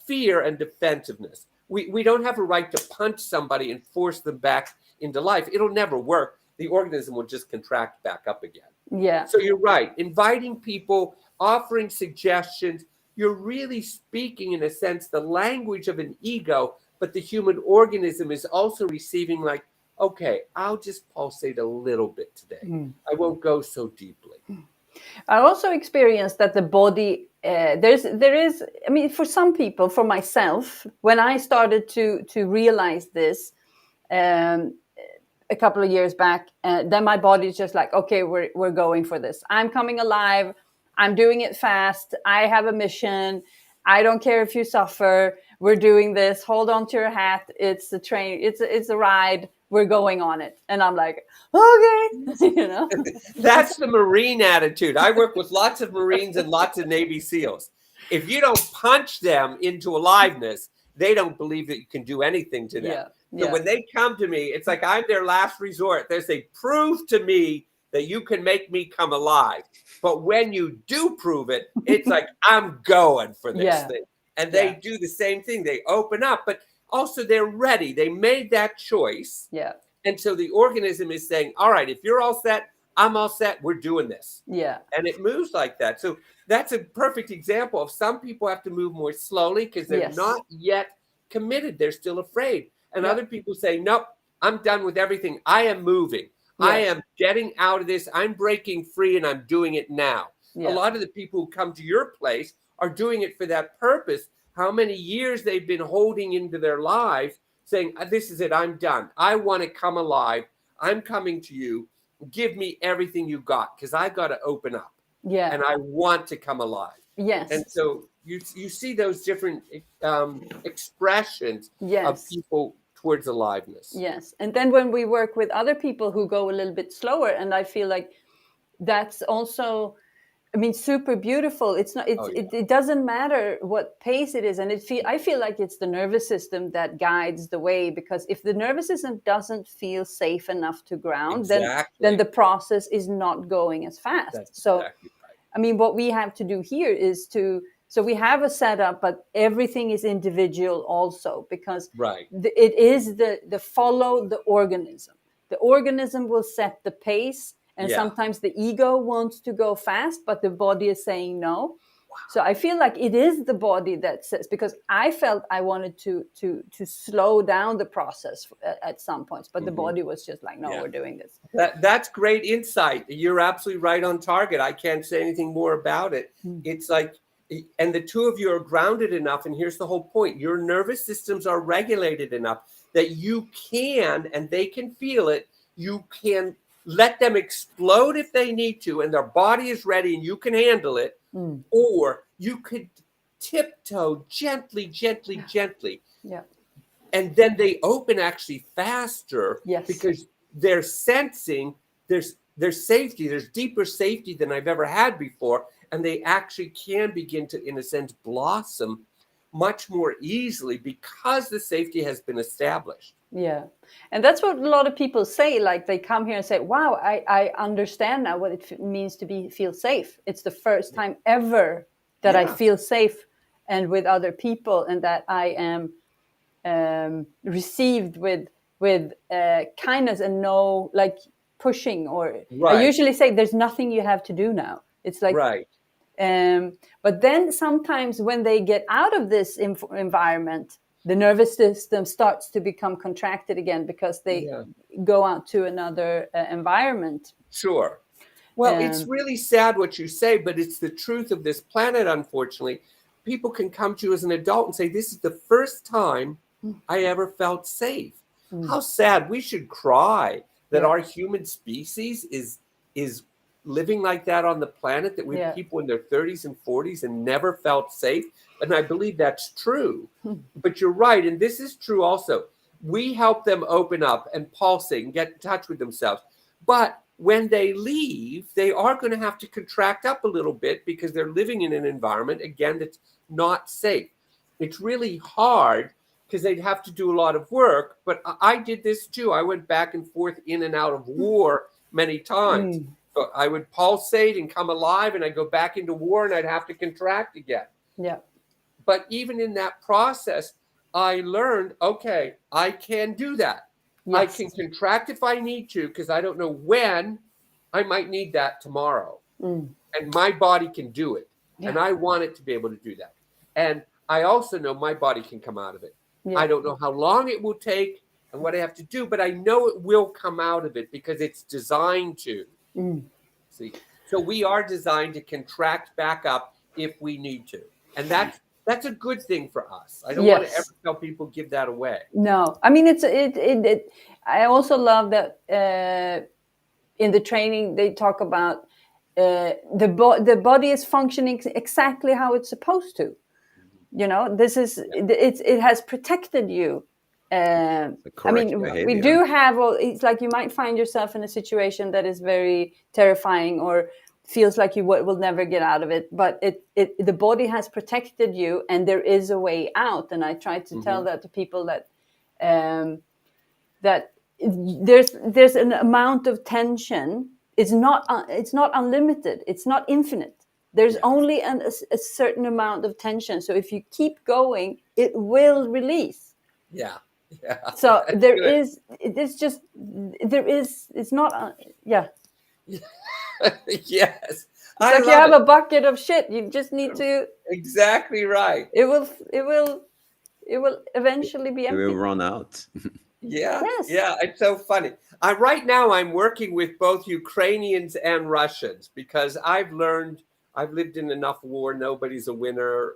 fear and defensiveness. We don't have a right to punch somebody and force them back into life. It'll never work. The organism will just contract back up again. Yeah. So you're right. Inviting people, offering suggestions, you're really speaking, in a sense, the language of an ego, but the human organism is also receiving, like, okay, I'll just pulsate a little bit today. I won't go so deeply. I also experienced that the body, there is, I mean, for some people, for myself, when I started to realize this a couple of years back, then my body's just like, okay, we're going for this. I'm coming alive. I'm doing it fast. I have a mission. I don't care if you suffer. We're doing this. Hold on to your hat. It's a train. It's a ride. We're going on it. And I'm like, okay, you know. That's the Marine attitude. I work with lots of Marines and lots of Navy SEALs. If you don't punch them into aliveness, they don't believe that you can do anything to them. Yeah. So when they come to me, it's like I'm their last resort. They say, prove to me that you can make me come alive. But when you do prove it, it's like, I'm going for this thing. And they do the same thing. They open up, but also they're ready. They made that choice. Yeah. And so the organism is saying, all right, if you're all set, I'm all set. We're doing this. Yeah. And it moves like that. So that's a perfect example of some people have to move more slowly because they're not yet committed. They're still afraid. And other people say, nope, I'm done with everything. I am moving. Yeah. I am getting out of this. I'm breaking free and I'm doing it now. Yeah. A lot of the people who come to your place are doing it for that purpose. How many years they've been holding into their lives saying, this is it. I'm done. I want to come alive. I'm coming to you. Give me everything you got because I got to open up. Yeah. And I want to come alive. Yes. And so you see those different expressions of people towards aliveness. Yes. And then when we work with other people who go a little bit slower, and I feel like that's also, I mean, super beautiful. It's not, it doesn't matter what pace it is. And I feel like it's the nervous system that guides the way, because if the nervous system doesn't feel safe enough to ground, then the process is not going as fast. That's so, exactly right. I mean, what we have to do here is so we have a setup, but everything is individual also, because it is the follow the organism. The organism will set the pace. And sometimes the ego wants to go fast, but the body is saying no. Wow. So I feel like it is the body that says, because I felt I wanted to slow down the process at some points, but the body was just like, no, we're doing this. That's great insight. You're absolutely right on target. I can't say anything more about it. It's like, and the two of you are grounded enough. And here's the whole point. Your nervous systems are regulated enough that you can, and they can feel it. You can let them explode if they need to, and their body is ready and you can handle it. Or you could tiptoe gently. Yeah. And then they open actually faster because they're sensing there's safety. There's deeper safety than I've ever had before. And they actually can begin to, in a sense, blossom much more easily because the safety has been established. Yeah. And that's what a lot of people say. Like they come here and say, wow, I understand now what it means to feel safe. It's the first time ever that I feel safe and with other people, and that I am received with kindness and no like pushing or I usually say there's nothing you have to do now. It's like, but then sometimes when they get out of this environment, the nervous system starts to become contracted again because they go out to another environment. Sure. Well, it's really sad what you say, but it's the truth of this planet, unfortunately. People can come to you as an adult and say, this is the first time I ever felt safe. How sad. We should cry that our human species is living like that on the planet, that we have people in their 30s and 40s and never felt safe. And I believe that's true. But you're right. And this is true also. We help them open up and pulsate and get in touch with themselves. But when they leave, they are going to have to contract up a little bit because they're living in an environment, again, that's not safe. It's really hard because they'd have to do a lot of work. But I did this too. I went back and forth in and out of war many times. So I would pulsate and come alive, and I'd go back into war, and I'd have to contract again. Yeah. But even in that process, I learned, okay, I can do that. Yes. I can contract if I need to, because I don't know when I might need that tomorrow. And my body can do it. Yeah. And I want it to be able to do that. And I also know my body can come out of it. Yeah. I don't know how long it will take and what I have to do, but I know it will come out of it because it's designed to. See, so we are designed to contract back up if we need to. And that's a good thing for us. I don't want to ever tell people give that away. No, I mean, I also love that in the training they talk about the body is functioning exactly how it's supposed to. You know, this is it has protected you. I mean, behavior. we do have. It's like you might find yourself in a situation that is very terrifying or feels like you will never get out of it. But the body has protected you, and there is a way out. And I try to tell that to people that that there's an amount of tension. It's not unlimited. It's not infinite. There's only a certain amount of tension. So if you keep going, it will release. Yeah. So there is. It's just there is. It's not. Yeah. Yes. It's like you have a bucket of shit. You just need to. Exactly right. It will eventually be empty. It will run out. Yeah. Yes. Yeah. It's so funny. Right now I'm working with both Ukrainians and Russians because I've lived in enough war. Nobody's a winner.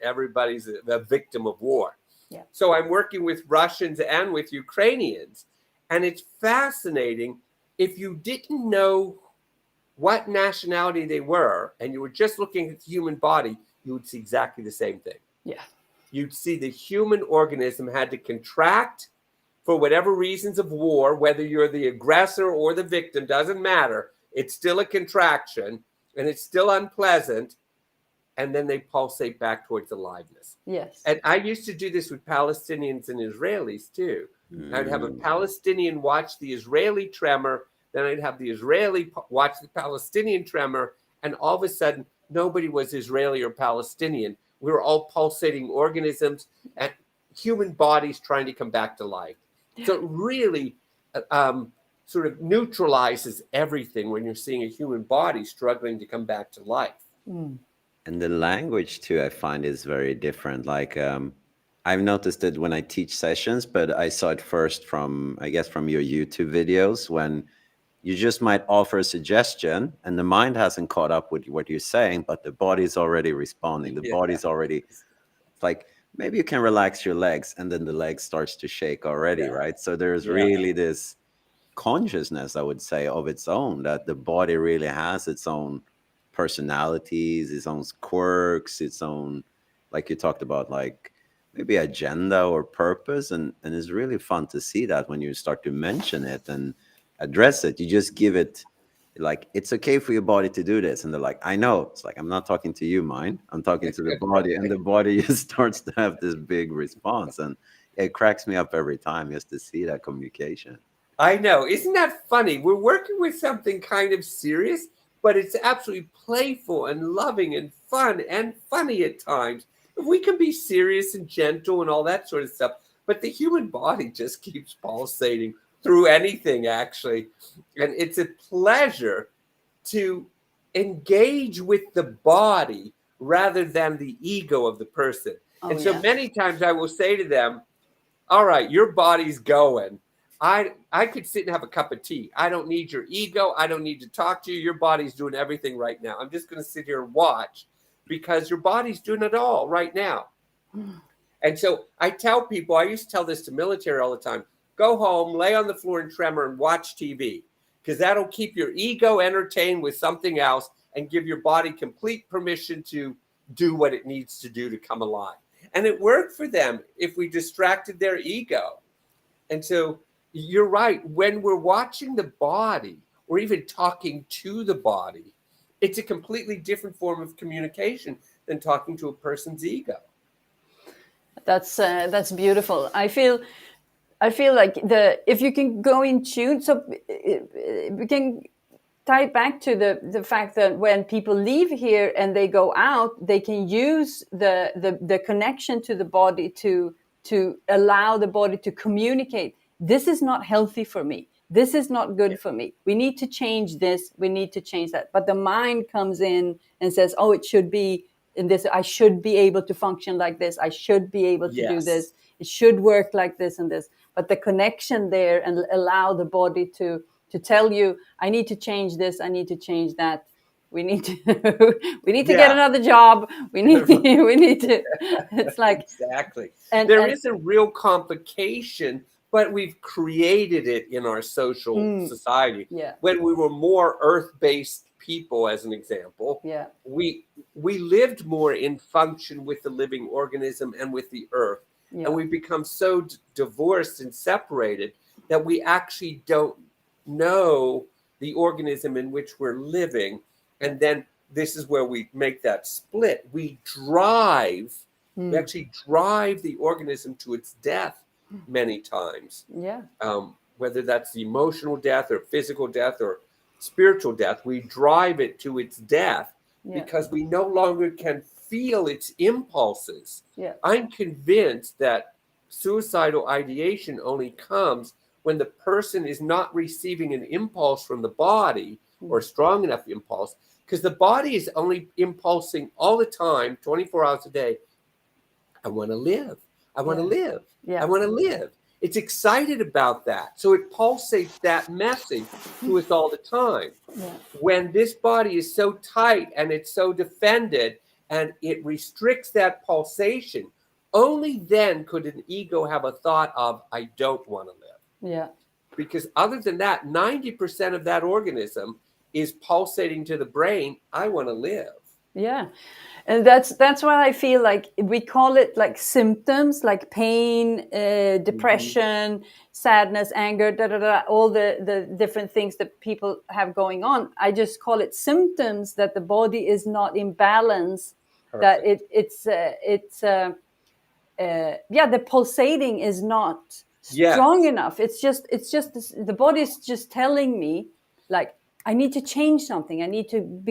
Everybody's a victim of war. Yeah. So I'm working with Russians and with Ukrainians. And it's fascinating. If you didn't know what nationality they were and you were just looking at the human body, you would see exactly the same thing. Yeah. You'd see the human organism had to contract for whatever reasons of war, whether you're the aggressor or the victim, doesn't matter. It's still a contraction and it's still unpleasant. And then they pulsate back towards aliveness. Yes. And I used to do this with Palestinians and Israelis too. I'd have a Palestinian watch the Israeli tremor, then I'd have the Israeli watch the Palestinian tremor, and all of a sudden, nobody was Israeli or Palestinian. We were all pulsating organisms and human bodies trying to come back to life. So it really sort of neutralizes everything when you're seeing a human body struggling to come back to life. And the language too, I find, is very different. Like I've noticed it when I teach sessions, but I saw it first from your YouTube videos, when you just might offer a suggestion and the mind hasn't caught up with what you're saying, but the body's already responding. The body's already, it's like, maybe you can relax your legs, and then the leg starts to shake already, right? So there's really this consciousness, I would say, of its own, that the body really has its own personalities, its own quirks, its own, like you talked about, like maybe agenda or purpose. And it's really fun to see that when you start to mention it and address it. You just give it, like, it's okay for your body to do this. And they're like, I know. It's like, I'm not talking to you, mind. I'm talking to the body. And the body just starts to have this big response. And it cracks me up every time just to see that communication. I know. Isn't that funny? We're working with something kind of serious, but it's absolutely playful and loving and fun and funny at times. We can be serious and gentle and all that sort of stuff, but the human body just keeps pulsating through anything, actually. And it's a pleasure to engage with the body rather than the ego of the person. So many times I will say to them, all right, your body's going. I could sit and have a cup of tea. I don't need your ego. I don't need to talk to you. Your body's doing everything right now. I'm just going to sit here and watch because your body's doing it all right now. And so I tell people, I used to tell this to military all the time, go home, lay on the floor and tremor and watch TV, because that'll keep your ego entertained with something else and give your body complete permission to do what it needs to do to come alive. And it worked for them if we distracted their ego. And so you're right. When we're watching the body or even talking to the body, it's a completely different form of communication than talking to a person's ego. That's beautiful. I feel like if you can go in tune, so we can tie it back to the fact that when people leave here and they go out, they can use the connection to the body to allow the body to communicate. This is not healthy for me. This is not good for me. We need to change this. We need to change that. But the mind comes in and says, "Oh, it should be in this. I should be able to function like this. I should be able to do this. It should work like this and this." But the connection there, and allow the body to tell you, I need to change this, I need to change that. We need to we need to get another job. We need to it's like exactly. And there is a real complication, but we've created it in our social society. Yeah. When we were more earth-based people, as an example, yeah, we lived more in function with the living organism and with the earth. yeah. And we've become so divorced and separated that we actually don't know the organism in which we're living. And then this is where we make that split. We actually drive the organism to its death many times. Yeah. Whether that's the emotional death or physical death or spiritual death, we drive it to its death because we no longer can feel its impulses. Yeah. I'm convinced that suicidal ideation only comes when the person is not receiving an impulse from the body or strong enough impulse, because the body is only impulsing all the time, 24 hours a day. I want to live. I want to live. Yeah. I want to live. It's excited about that. So it pulsates that message to us all the time. Yeah. When this body is so tight and it's so defended and it restricts that pulsation, only then could an ego have a thought of, I don't want to live. Yeah. Because other than that, 90% of that organism is pulsating to the brain, I want to live. Yeah. And that's why I feel like we call it like symptoms, like pain, depression, sadness, anger, all the different things that people have going on. I just call it symptoms that the body is not in balance. Perfect. That the pulsating is not strong enough. It's just the body is just telling me, like, I need to change something. I need to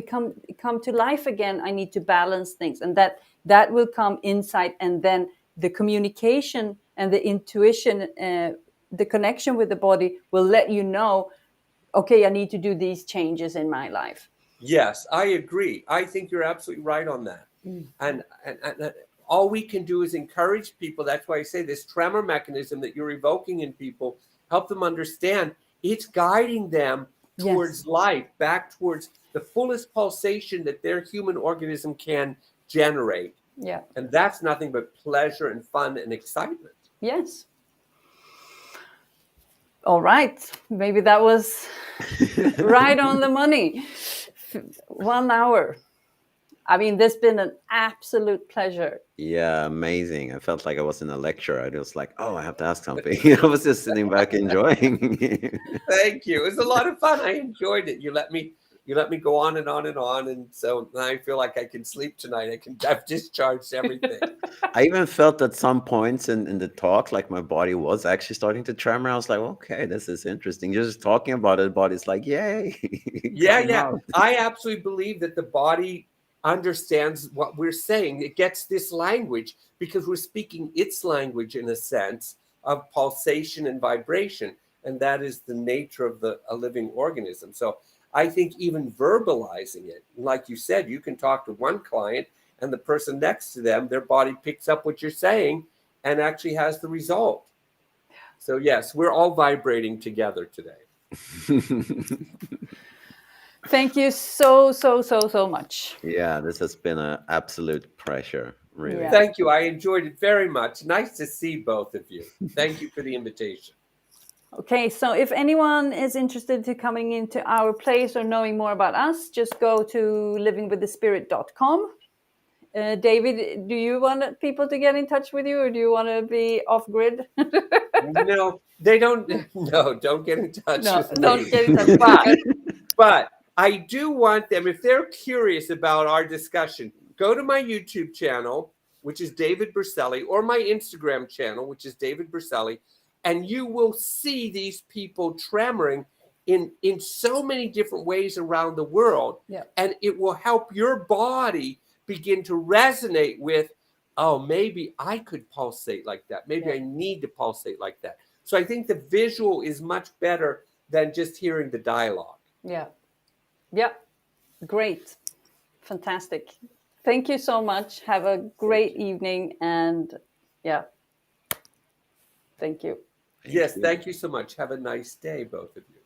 come to life again. I need to balance things, and that will come inside, and then the communication and the intuition, the connection with the body will let you know, okay, I need to do these changes in my life. Yes, I agree. I think you're absolutely right on that. And all we can do is encourage people. That's why I say this tremor mechanism that you're evoking in people, help them understand it's guiding them towards life, back towards the fullest pulsation that their human organism can generate. Yeah. And that's nothing but pleasure and fun and excitement. Yes. All right. Maybe that was right on the money. 1 hour. I mean, this has been an absolute pleasure. Yeah, amazing. I felt like I was in a lecture. I was like, oh, I have to ask something. I was just sitting back enjoying. Thank you. It was a lot of fun. I enjoyed it. You let me go on and on and on. And so now I feel like I can sleep tonight. I've discharged everything. I even felt at some points in the talk, like my body was actually starting to tremor. I was like, okay, this is interesting. Just talking about it, the body's like, yay. Yeah. I absolutely believe that the body understands what we're saying. It gets this language because we're speaking its language in a sense of pulsation and vibration. And that is the nature of a living organism. So I think even verbalizing it, like you said, you can talk to one client and the person next to them, their body picks up what you're saying and actually has the result. So yes, we're all vibrating together today. Thank you so much. Yeah, this has been an absolute pleasure, really. Yeah. Thank you. I enjoyed it very much. Nice to see both of you. Thank you for the invitation. Okay, so if anyone is interested to coming into our place or knowing more about us, just go to livingwiththespirit.com. David, do you want people to get in touch with you, or do you want to be off grid? No, they don't. No, don't get in touch with me. Don't get in touch. But I do want them, if they're curious about our discussion, go to my YouTube channel, which is David Berceli, or my Instagram channel, which is David Berceli, and you will see these people tremoring in so many different ways around the world. Yeah. And it will help your body begin to resonate with, oh, maybe I could pulsate like that. Maybe I need to pulsate like that. So I think the visual is much better than just hearing the dialogue. Yeah. Yeah. Great. Fantastic. Thank you so much. Have a great evening. And yeah. Thank you. Yes, thank you so much. Have a nice day, both of you.